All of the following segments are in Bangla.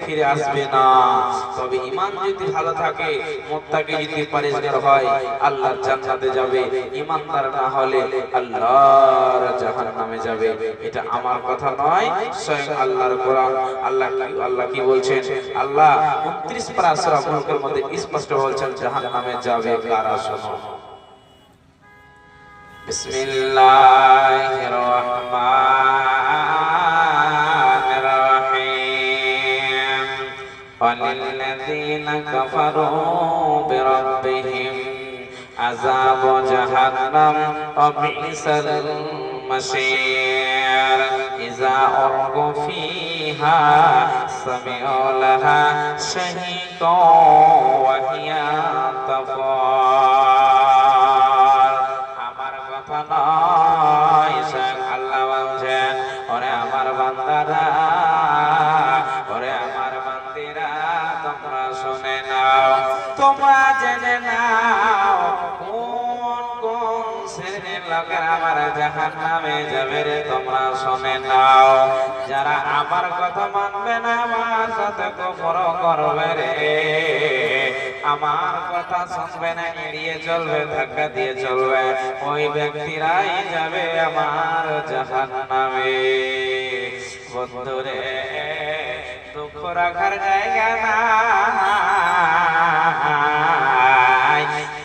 ফিরে আসবে না। তবে ঈমান যদি ভালো থাকে, মুত্তাকি যদি পরেজগার হয়, আল্লাহর জান্নাতে যাবে। ঈমানদার না হলে আল্লাহর জাহান্নামে যাবে। এটা আমার কথা নয়, স্বয়ং আল্লাহর কোরআন। আল্লাহ কি বলছেন? আল্লাহ 29 পারা সূরা মুলকের মধ্যে স্পষ্ট বলছেন জাহান্নামে যাবে কারা। শোনো, বিসমিল্লাহির রহমানির রহিম। ওয়ালিল্লাযীনা কাফারু বিরাব্বিহিম আযাবু জাহান্নাম ওয়া বি'সাল মাসীর। ইযা উলকু ফিহা সামি'উ লাহা শাহীকা ওয়া হিয়া তাফার। আমার কথা নয়, স্বয়ং আল্লাহ বলছেন, ওরে আমার বান্দারা, ওরে আমার বান্দিরা, তোমরা শুনে নাও, তোমরা জেনে নাও কোন কোন শ্রেণীর লোকেরা আমার জাহান্নামে যাবে রে। তোমরা শুনে নাও, যারা আমার কথা মানবে না, আমার সাথে কুফর করবে রে, আমার কথা শুনবে না, এড়িয়ে চলবে, ধাক্কা দিয়ে চলবে, ওই ব্যক্তিরাই যাবে আমার জাহান্নামে। বন্ধুরে, দুঃখ রাখার জায়গা নাই।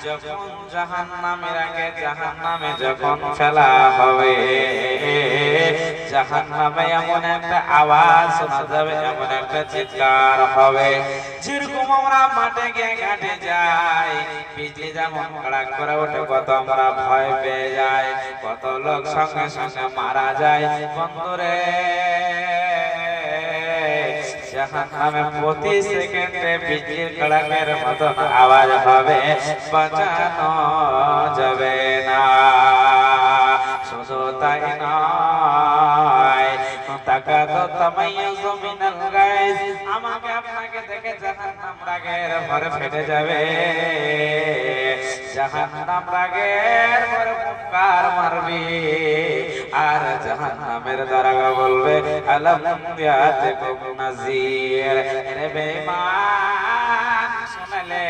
যখন জাহান্নামের আগে জাহান্নামে যখন ফেলা হবে, জাহান্নামে এমন একটা আওয়াজ শোনা যাবে, এমন একটা চিৎকার হবে, যেরকম আমরা মাঠে গিয়ে ঘাটে যাই, বিজলি যেমন কড়াক করে ওঠে, কত আমরা ভয় পেয়ে যাই, কত লোক সঙ্গে সঙ্গে মারা যায়। বন্ধুরে, জাহান্নামে প্রতি সেকেন্ডে বিজলির কড়াকের মতন আওয়াজ হবে, বাঁচানো যাবে না। শুধু তাই নয়, তাকাদু তামাইয়াজু মিনাল গায়জ, আমাকে আপনাকে দেখে জাহান্নাম রাগের ভরে ফেটে যাবে। জাহান্নাম রাগের ভরে ফুৎকার মারবে, আর জাহান্নামের দারোগা বলবে, আলাম ইয়াতিকুম নাযীর। রে বেঈমান, শুনলে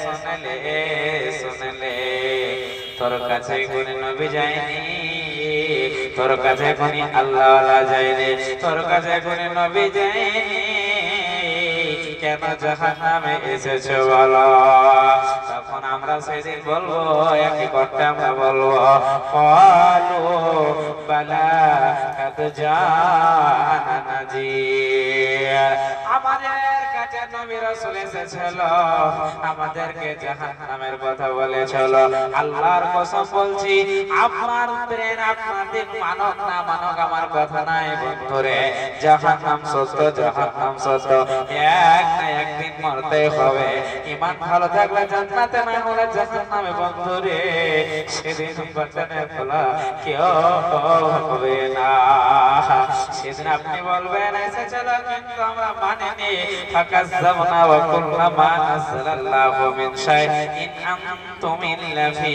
শুনলে শুনলে, তোর কাছে কোন নবী যায়নি, তোর কাছে কোন আল্লাহওয়ালা যায়নি, তোর কাছে কোন নবী যায়নি, কেন জাহান্নামে এসেছো বলো? তখন আমরা সেদিন বলবো, একই কথা আমরা বলবো, ক্বালু বালা কাদ জাআনা নাযীর। আমাদের কাছে নবী রাসূল এসেছিল, আমাদেরকে জাহান্নামের কথা বলেছিল। আল্লাহর কসম বলছি, আপনার প্রেম আপনাদের মানক না মানক আমার কথা নাই বন্ধুরে, জাহান্নাম সত্য, জাহান্নাম সত্য, এক না একদিন মরতে হবে। ঈমান ভালো থাকলে জান্নাতে, না হলে জাহান্নামে। বন্ধুরে, সেদিন বাঁচানে খোলা কেউ হবে না। সেদিন আপনি বলবেন এসেছিল কিন্তু আমরা মানিনি, ফাকাজ্জাবনা ওয়া কুল্লা মা নাযালাল্লাহু মিন শাইইন আনতুম ইল্লা ফি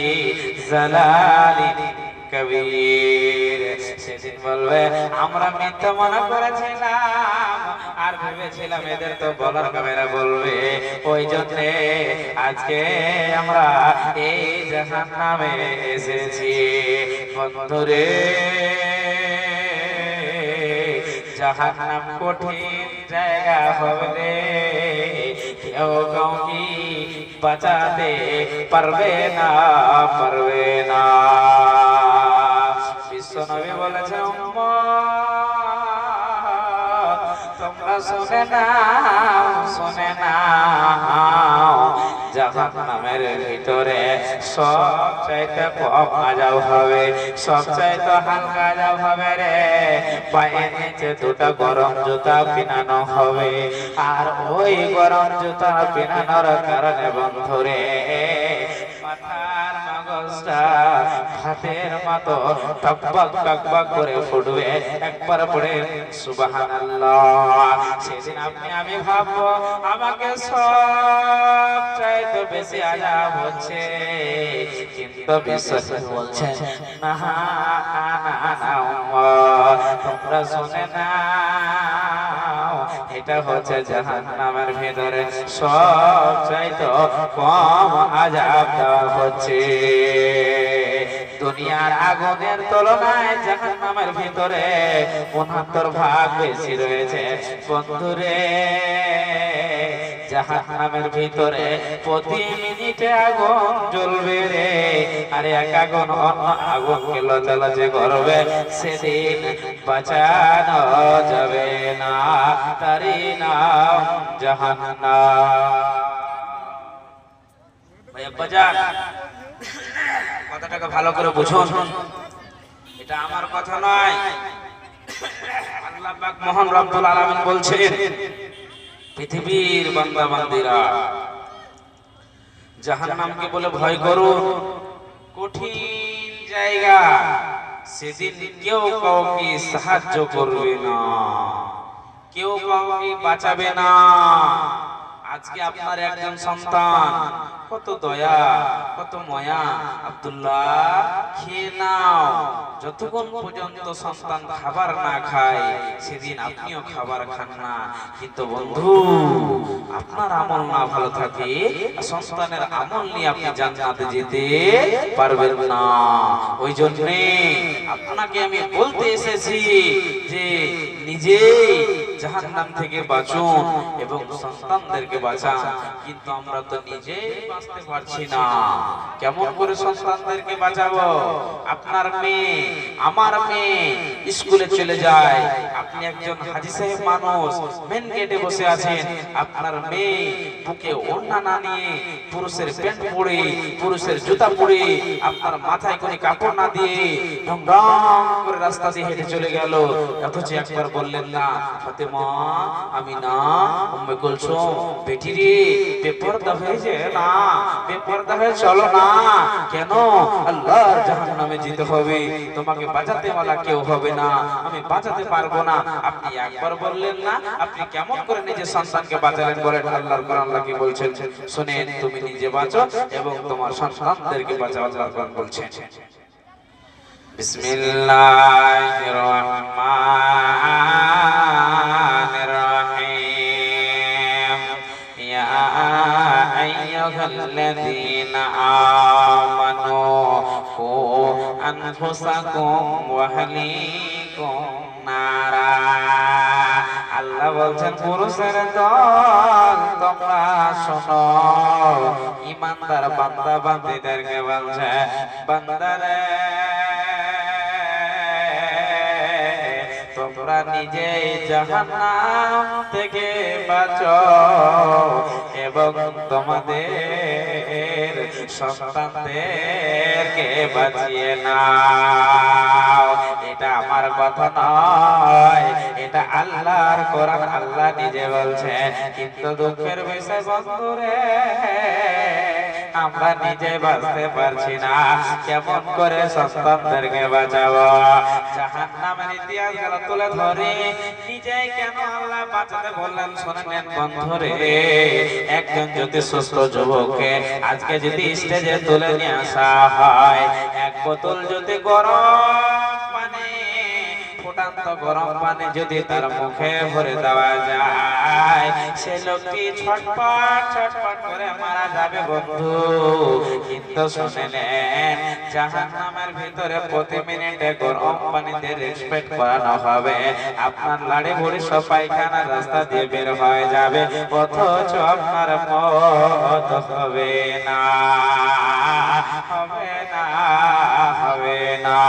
যালালিন কবীর। সেদিন বলবে আমরা মিথ্যা মনে করেছিলাম, আর ভেবেছিলাম এদের তো বলার কামেরা বলবে, ওই জন্যে আজকে আমরা এই জাহান্নামে এসেছি। বন্ধুরে, জাহান্নাম কঠিন জায়গা হবে, কেউ কাউকে বাঁচাতে পারবে না, পারবে না। বিশ্বনবী বলেছেন, তোমরা শুনে নাও, শুনে নাও, জাহান্নামের ভিতরে সবচাইতে কম আযাব হবে, সবচাইতে হালকা আযাব হবে রে। পায়ের নিচে দুটো গরম জুতা পিনানো হবে, আর ওই গরম জুতা পিনানোর কারণে বন্ধুরে মাথার মগজটা ভাতের মতো টকবক টকবক করে ফুটবে। একবার পড়ে সুবহানাল্লাহ। সেদিন আপনি আমি ভাববো আমাকে সবচাইতে বেশি আযাব হচ্ছে, কিন্তু বিশ্বাস বলছে না না, তোমরা শুনে নাও, এটা হচ্ছে জাহান্নামের ভিতরে সবচাইতে কম আযাব দেওয়া হচ্ছে। দুনিয়ার আগুনের তুলনায় জাহান্নামের ভিতরে 69 ভাগ বেশি রয়েছে। বন্ধুরে, জাহান্নামের ভিতরে প্রতি মিনিটে আগুন জ্বলবে রে, আর এক আগুন অন্য আগুনকে লচালচি করবে। সেদিন বাঁচানো যাবে না, তারই নাম জাহান্নাম। বাজার কথাটাকে ভালো করে বুঝুন, এটা আমার কথা নয়, আল্লাহ পাক মহান রব্বুল আলামিন বলছেন, পৃথিবীর বান্দা বান্দীরা জাহান্নামকে বলে ভয় করুন, কঠিন জায়গা, সেদিন কেউ কাউকে সাহায্য করবে না, কেউ কাউকে বাঁচাবে না। আজকে আপনার একজন সন্তান, কত দয়া কত মায়া, আব্দুল্লাহ খেয়ে নাও, যতক্ষণ পর্যন্ত সন্তান খাবার না খায় সেদিন আপনিও খাবার খান না। কিন্তু বন্ধু, আপনার আমল না ভালো থাকে, সন্তানের আমল নিয়ে আপনি জান্নাতে যেতে পারবেন না। ওই জন্যে আপনাকে আমি বলতে এসেছি যে নিজেই জাহান্নাম থেকে বাঁচুন এবং সন্তানদেরকে বাঁচান। কিন্তু আমরা তো নিজেই বাঁচতে পারছি না, কেমন করে সন্তানদেরকে বাঁচাবো? আপনার মেয়ে আমার মেয়ে স্কুলে চলে যায়, আপনি একজন হাজী সাহেব মানুষ, মেন গেটে বসে আছেন, আপনার মেয়ে বুকে ওড়না না নিয়ে, পুরুষের প্যান্ট পরে, পুরুষের জুতা পরে, আপনার মাথায় কোনো কাপড় না দিয়ে ঢং ঢং করে রাস্তা দিয়ে হেঁটে চলে গেল। অথচ একবার বললেন না, ফাতেমা, আমিনা, উম্মে কুলসুম, বেটি রে বেপরদা হয়ে যায় না, বেপরদা হয়ে চলো না। কেন? আল্লাহর জাহান্নামে যেতে হবে, তোমাকে বাঁচাতে ওয়ালা কেউ হবে না, আমি বাঁচাতে পারবো না। আপনি একবার বললেন না, আপনি কেমন করে নিজের সন্তানকে বাঁচালেন বলেন? আল্লাহর কোরআন আল্লাহ কি বলছেন শুনেন, তুমি নিজে বাঁচো এবং তোমার সন্তানদেরকে বাঁচাও। আল্লাহর কোরআন বলছেন, বিসমিল্লাহির রহমানির রহিম, ইয়া আইয়ুহাল্লাযীনা আমানু কু আনফুসাকুম ওয়া আহলিকুম নারা। আল্লাহ বলছেন, পুরুষের দল তোমরা শোনো, ঈমানদার বান্দা বান্দীদেরকে বলছে, বান্দারে তোমরা নিজেই জাহান্নাম থেকে বাঁচো এবং তোমাদের সন্তানদেরকে বাঁচিয়ে নাও। এটা আমার কথা নয়, এটা আল্লাহর কোরআন, আল্লাহ নিজে বলছে। কিন্তু দুঃখের বিষয় বন্ধুরে, আমরা নিজে বাঁচতে পারছি না, কেমন করে সন্তানদেরকে বাঁচাবো? জাহান্নামের ইতিহাস গেল তুলে ধরে, নিজেই কেন আল্লাহ বাঁচাতে বললেন শুনে নেন বন্ধুরে। একজন যদি সুস্থ যুবককে আজকে যদি স্টেজে তুলে নিয়ে আসা হয়, এক বোতল যদি গরম পানি, ফুটান্ত গরম পানি যদি তার মুখে ভরে দেওয়া যায়, সে লোকটি ছটপট ছটপট করে মারা যাবে বন্ধু। কিন্তু শুনে নেন, জাহান্নামের ভিতরে প্রতি মিনিটে গরম পানিতে রেসপেক্ট করানো হবে, আপনার লাড়ি ভুড়ি সব পায়খানা রাস্তা দিয়ে বের হয়ে যাবে, অথচ আপনার মত হবে না, হবে না, হবে না।